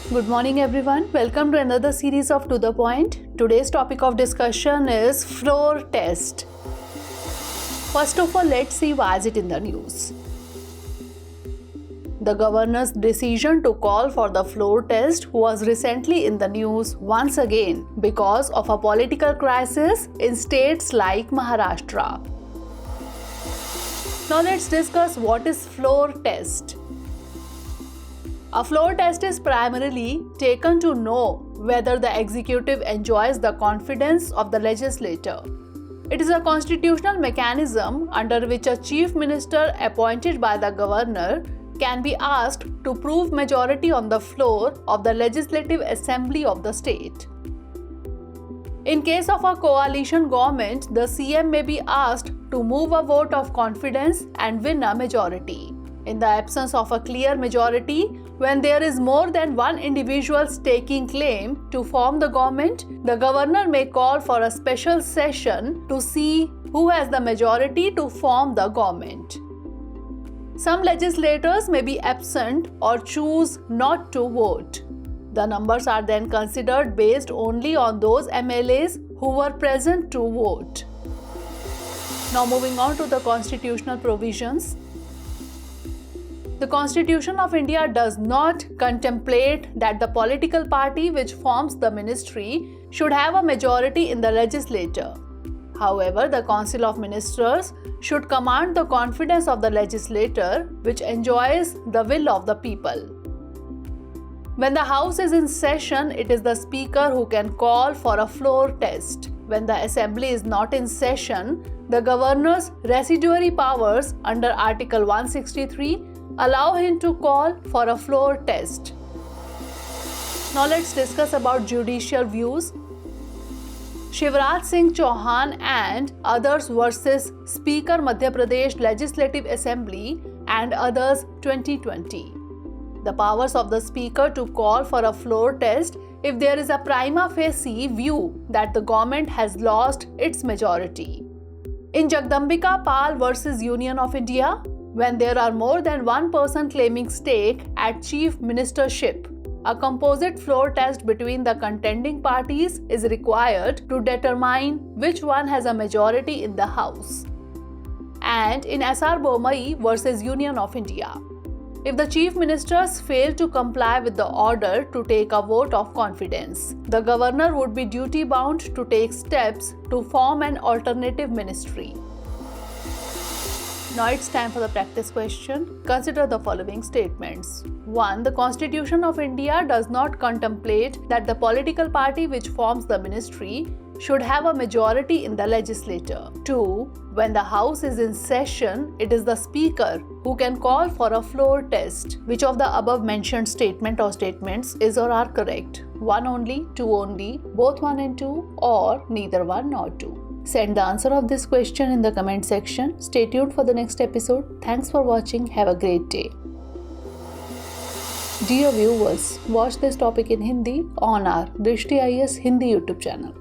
Good morning everyone. Welcome to another series of To The Point. Today's topic of discussion is floor test. First of all, let's see why is it in the news. The governor's decision to call for the floor test was recently in the news once again because of a political crisis in states like Maharashtra. Now let's discuss what is floor test. A floor test is primarily taken to know whether the executive enjoys the confidence of the legislature. It is a constitutional mechanism under which a chief minister appointed by the governor can be asked to prove majority on the floor of the legislative assembly of the state. In case of a coalition government, the CM may be asked to move a vote of confidence and win a majority. In the absence of a clear majority, when there is more than one individual staking claim to form the government, the governor may call for a special session to see who has the majority to form the government. Some legislators may be absent or choose not to vote. The numbers are then considered based only on those MLAs who were present to vote. Now moving on to the constitutional provisions. The Constitution of India does not contemplate that the political party which forms the ministry should have a majority in the legislature. However, the Council of Ministers should command the confidence of the legislator, which enjoys the will of the people. When the House is in session, it is the Speaker who can call for a floor test. When the Assembly is not in session, the Governor's residuary powers under Article 163 allow him to call for a floor test. Now let's discuss about judicial views. Shivraj Singh Chauhan and others versus Speaker Madhya Pradesh Legislative Assembly and others 2020. The powers of the Speaker to call for a floor test if there is a prima facie view that the government has lost its majority. In Jagdambika Pal versus Union of India, when there are more than one person claiming stake at chief ministership, a composite floor test between the contending parties is required to determine which one has a majority in the House. And in SR Bommai versus Union of India, if the chief ministers fail to comply with the order to take a vote of confidence, the governor would be duty-bound to take steps to form an alternative ministry. Now it's time for the practice question. Consider the following statements. 1. The Constitution of India does not contemplate that the political party which forms the ministry should have a majority in the legislature. 2. When the House is in session, it is the Speaker who can call for a floor test. Which of the above mentioned statement or statements is or are correct? 1 only, 2 only, both 1 and 2, or neither 1 nor 2? Send the answer of this question in the comment section. Stay tuned for the next episode. Thanks for watching. Have a great day. Dear viewers, watch this topic in Hindi on our Drishti IAS Hindi YouTube channel.